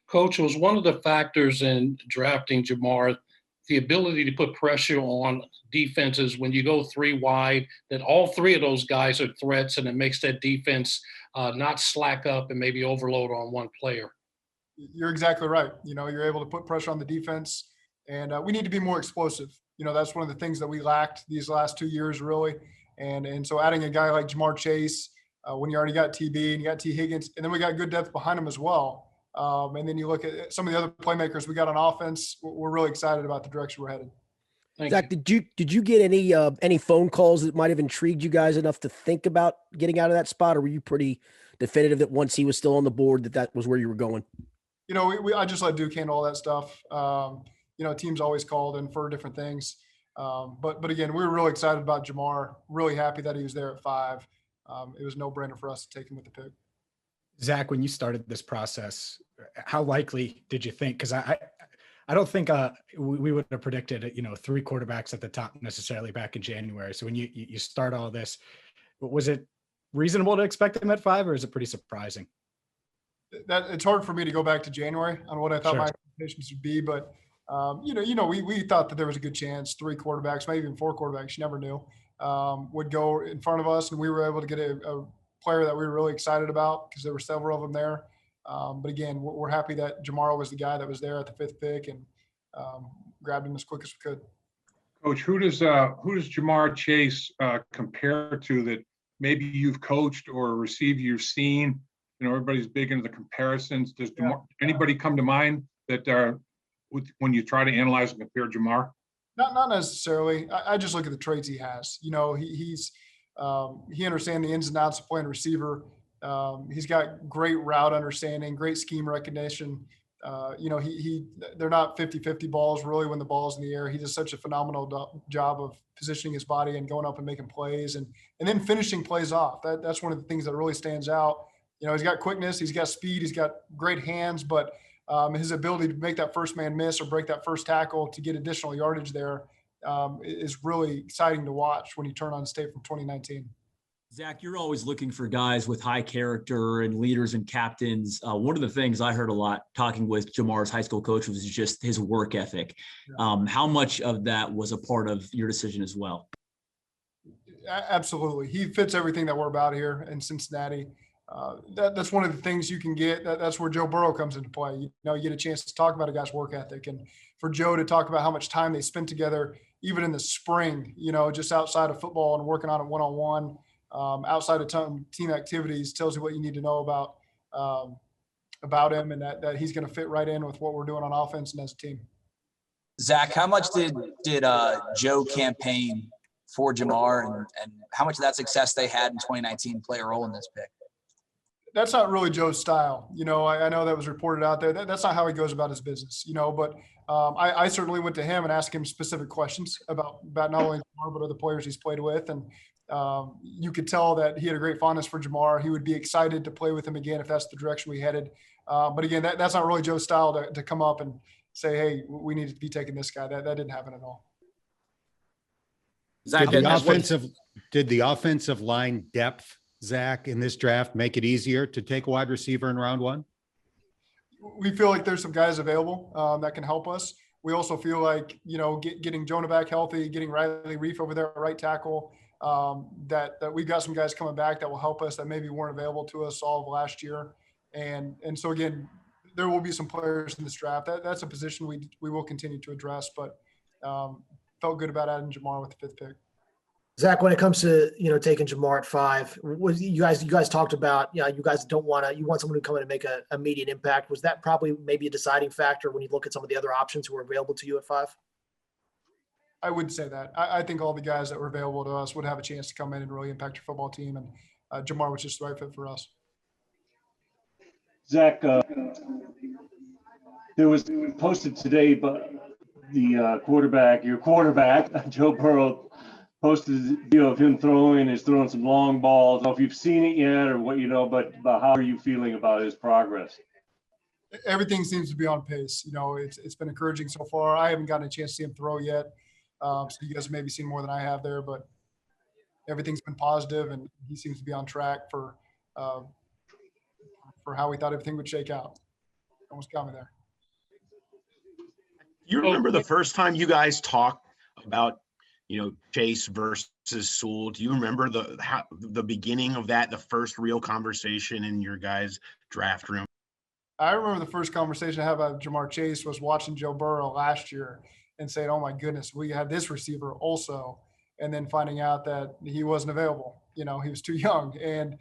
Coach, was one of the factors in drafting Jamar the ability to put pressure on defenses when you go three wide, that all three of those guys are threats, and it makes that defense not slack up and maybe overload on one player. You're exactly right. You're able to put pressure on the defense, and we need to be more explosive. That's one of the things that we lacked these last 2 years, really. And so adding a guy like Jamar Chase, when you already got TB and you got T. Higgins, and then we got good depth behind him as well. And then you look at some of the other playmakers we got on offense. We're really excited about the direction we're headed. Zach, did you get any phone calls that might have intrigued you guys enough to think about getting out of that spot, or were you pretty definitive that once he was still on the board that was where you were going? I just let Duke handle all that stuff. Teams always called in for different things. But again, we were really excited about Jamar, really happy that he was there at 5. It was no brainer for us to take him with the pick. Zach, when you started this process, how likely did you think? Because I don't think we would have predicted, 3 quarterbacks at the top necessarily back in January. So when you start all this, was it reasonable to expect him at 5, or is it pretty surprising? It's hard for me to go back to January on what I thought my expectations would be, but we thought that there was a good chance 3 quarterbacks, maybe even 4 quarterbacks, you never knew, would go in front of us, and we were able to get a player that we were really excited about because there were several of them there. But again, we're happy that Jamar was the guy that was there at the 5th pick and grabbed him as quick as we could. Coach, who does Jamar Chase compare to that maybe you've coached or a receiver you've seen? Everybody's big into the comparisons. Does anybody come to mind that when you try to analyze and compare Jamar? Not necessarily. I just look at the traits he has. He understands the ins and outs of playing receiver. He's got great route understanding, great scheme recognition. They're not 50-50 balls really when the ball's in the air. He does such a phenomenal job of positioning his body and going up and making plays and then finishing plays off. That's one of the things that really stands out. He's got quickness, he's got speed, he's got great hands, but his ability to make that first man miss or break that first tackle to get additional yardage there is really exciting to watch when you turn on state from 2019. Zach, you're always looking for guys with high character and leaders and captains. One of the things I heard a lot talking with Jamar's high school coach was just his work ethic. How much of that was a part of your decision as well? Absolutely. He fits everything that we're about here in Cincinnati. That's one of the things you can get. That's where Joe Burrow comes into play. You get a chance to talk about a guy's work ethic, and for Joe to talk about how much time they spent together, even in the spring, just outside of football and working on it one-on-one, outside of team activities, tells you what you need to know about him, and that he's going to fit right in with what we're doing on offense and as a team. Zach, how much did Joe campaign for Jamar, and how much of that success they had in 2019 play a role in this pick? That's not really Joe's style. I know that was reported out there. That's not how he goes about his business, but I certainly went to him and asked him specific questions about not only Jamar, but other players he's played with. And you could tell that he had a great fondness for Jamar. He would be excited to play with him again if that's the direction we headed. But again, that's not really Joe's style to come up and say, hey, we need to be taking this guy. That didn't happen at all. Zach, did the offensive line depth, Zach, in this draft make it easier to take a wide receiver in round 1? We feel like there's some guys available that can help us. We also feel like, getting Jonah back healthy, getting Riley Reef over there at right tackle, that we've got some guys coming back that will help us that maybe weren't available to us all of last year. And so, again, there will be some players in this draft. That's a position we will continue to address, but felt good about adding Jamar with the 5th pick. Zach, when it comes to taking Jamar at 5, you guys talked about you guys you want someone to come in and make a immediate impact. Was that probably maybe a deciding factor when you look at some of the other options who are available to you at 5? I would say that. I think all the guys that were available to us would have a chance to come in and really impact your football team, and Jamar was just the right fit for us. Zach, there was posted today, but your quarterback, Joe Burrow, posted a video of him throwing some long balls. I don't know if you've seen it yet or what but how are you feeling about his progress? Everything seems to be on pace. It's been encouraging so far. I haven't gotten a chance to see him throw yet. So you guys have maybe seen more than I have there, but everything's been positive, and he seems to be on track for how we thought everything would shake out. Almost got me there. You remember the first time you guys talked about, Chase versus Sewell? Do you remember the beginning of that, the first real conversation in your guys' draft room? I remember the first conversation I had about Jamar Chase was watching Joe Burrow last year and saying, "Oh my goodness, we had this receiver also," and then finding out that he wasn't available. He was too young, and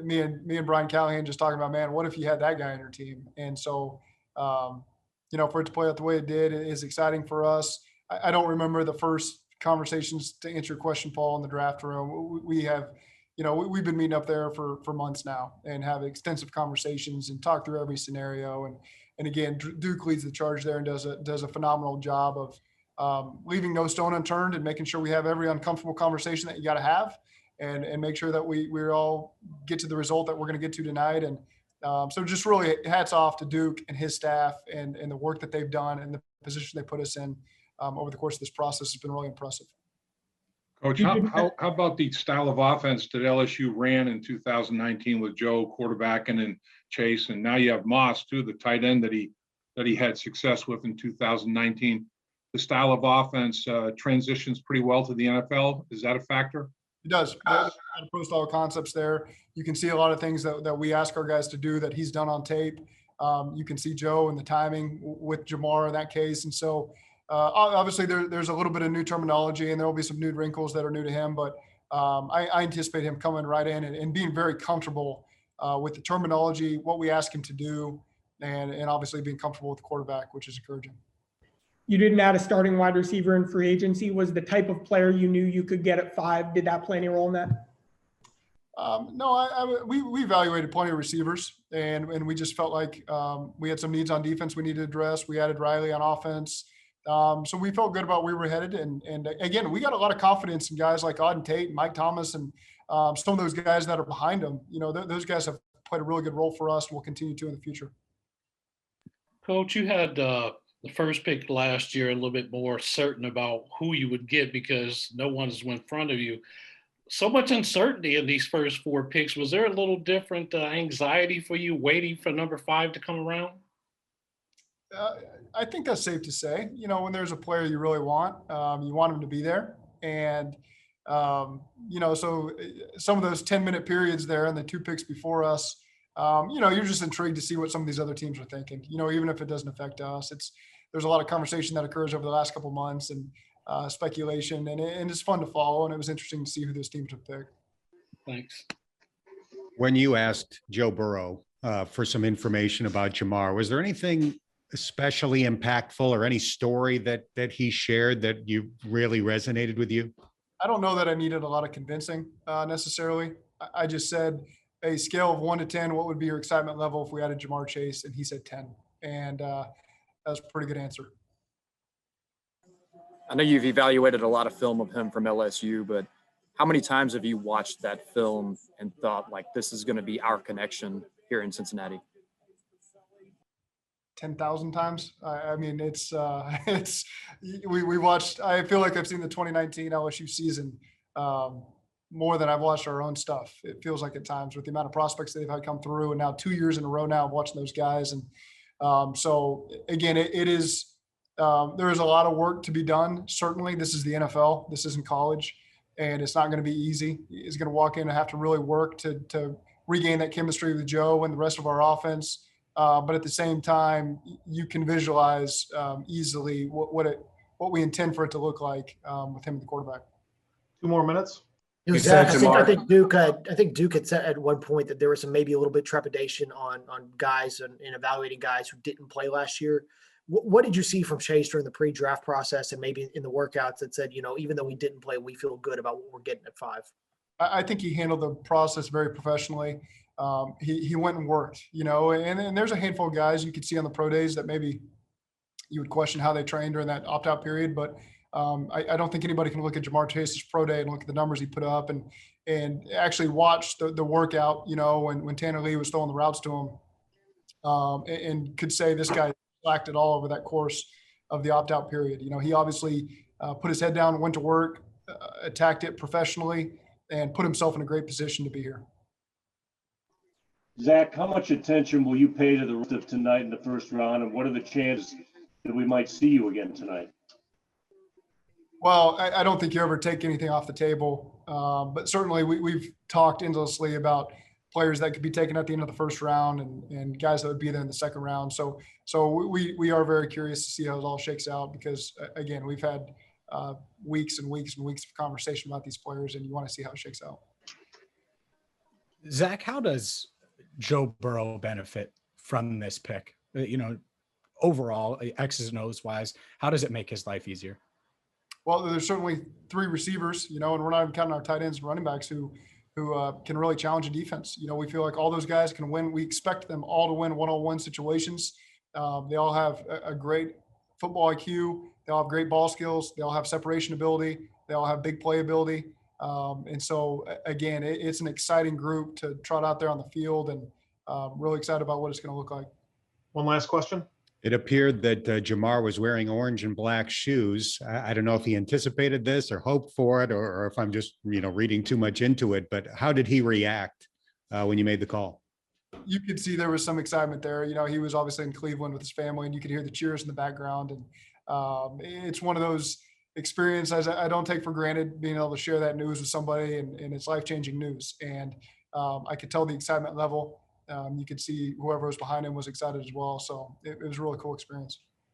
me and Brian Callahan just talking about, man, what if you had that guy on your team? And so, for it to play out the way it did, it is exciting for us. I don't remember the first conversations, to answer your question, Paul, in the draft room. We have, we've been meeting up there for months now and have extensive conversations and talk through every scenario. And again, Duke leads the charge there and does a phenomenal job of leaving no stone unturned and making sure we have every uncomfortable conversation that you got to have, and make sure that we all get to the result that we're going to get to tonight. And so just really hats off to Duke and his staff and the work that they've done and the position they put us in over the course of this process has been really impressive. Coach, how about the style of offense that LSU ran in 2019 with Joe quarterbacking and Chase, and now you have Moss too, the tight end that he had success with in 2019. The style of offense transitions pretty well to the NFL. Is that a factor? It does. Pro style concepts there. You can see a lot of things that we ask our guys to do that he's done on tape. You can see Joe and the timing with Jamar in that case. And so obviously there's a little bit of new terminology and there will be some new wrinkles that are new to him, but I anticipate him coming right in and being very comfortable with the terminology, what we ask him to do, and obviously being comfortable with the quarterback, which is encouraging. You didn't add a starting wide receiver in free agency. Was the type of player you knew you could get at 5? Did that play any role in that? No, we evaluated plenty of receivers, and we just felt like we had some needs on defense we needed to address. We added Riley on offense. So we felt good about where we were headed. And again, we got a lot of confidence in guys like Auden Tate and Mike Thomas and some of those guys that are behind them. Those guys have played a really good role for us and will continue to in the future. Coach, you had the first pick last year a little bit more certain about who you would get because no one's in front of you. So much uncertainty in these first 4 picks. Was there a little different anxiety for you waiting for number 5 to come around? I think that's safe to say. When there's a player you really want, you want him to be there. And, so some of those 10-minute periods there and the 2 picks before us, you're just intrigued to see what some of these other teams are thinking, even if it doesn't affect us. There's a lot of conversation that occurs over the last couple of months and speculation, and it's fun to follow. And it was interesting to see who those teams would pick. Thanks. When you asked Joe Burrow for some information about Jamar, was there anything especially impactful or any story that he shared that you really resonated with you? I don't know that I needed a lot of convincing necessarily. I just said, a scale of 1 to 10, what would be your excitement level if we added Jamar Chase? And he said 10. And that was a pretty good answer. I know you've evaluated a lot of film of him from LSU, but how many times have you watched that film and thought, like, this is going to be our connection here in Cincinnati? 10,000 times. I mean, we watched, I feel like I've seen the 2019 LSU season more than I've watched our own stuff. It feels like at times with the amount of prospects they've had come through, and now 2 years in a row now of watching those guys. And so again, it is, there is a lot of work to be done. Certainly this is the NFL, this isn't college, and it's not going to be easy. He's going to walk in and have to really work to regain that chemistry with Joe and the rest of our offense. But at the same time, you can visualize easily what we intend for it to look like with him at the quarterback. 2 more minutes. Zach, I think Duke had said at one point that there was maybe a little bit trepidation on guys and evaluating guys who didn't play last year. What did you see from Chase during the pre-draft process and maybe in the workouts that said, even though we didn't play, we feel good about what we're getting at 5? I think he handled the process very professionally. He went and worked, and there's a handful of guys you could see on the pro days that maybe you would question how they trained during that opt-out period. But I don't think anybody can look at Jamar Chase's pro day and look at the numbers he put up and actually watch the workout, when Tanner Lee was throwing the routes to him and could say this guy slacked it all over that course of the opt-out period. He obviously put his head down, went to work, attacked it professionally, and put himself in a great position to be here. Zach, how much attention will you pay to the rest of tonight in the first round, and what are the chances that we might see you again tonight? Well, I don't think you ever take anything off the table, but certainly we've talked endlessly about players that could be taken at the end of the first round and guys that would be there in the second round. So we are very curious to see how it all shakes out because, again, we've had weeks and weeks and weeks of conversation about these players, and you want to see how it shakes out. Zach, how does Joe Burrow benefit from this pick? Overall, X's and O's wise, how does it make his life easier? Well, there's certainly 3 receivers, and we're not even counting our tight ends and running backs who can really challenge a defense. We feel like all those guys can win. We expect them all to win one-on-one situations. They all have a great football IQ. They all have great ball skills. They all have separation ability. They all have big play ability. And so, again, it's an exciting group to trot out there on the field, and really excited about what it's going to look like. One last question. It appeared that Jamar was wearing orange and black shoes. I don't know if he anticipated this or hoped for it, or if I'm just, reading too much into it, but how did he react when you made the call? You could see there was some excitement there. He was obviously in Cleveland with his family, and you could hear the cheers in the background. And it's one of those experiences I don't take for granted, being able to share that news with somebody, and it's life-changing news. And I could tell the excitement level. You could see whoever was behind him was excited as well. So it was a really cool experience.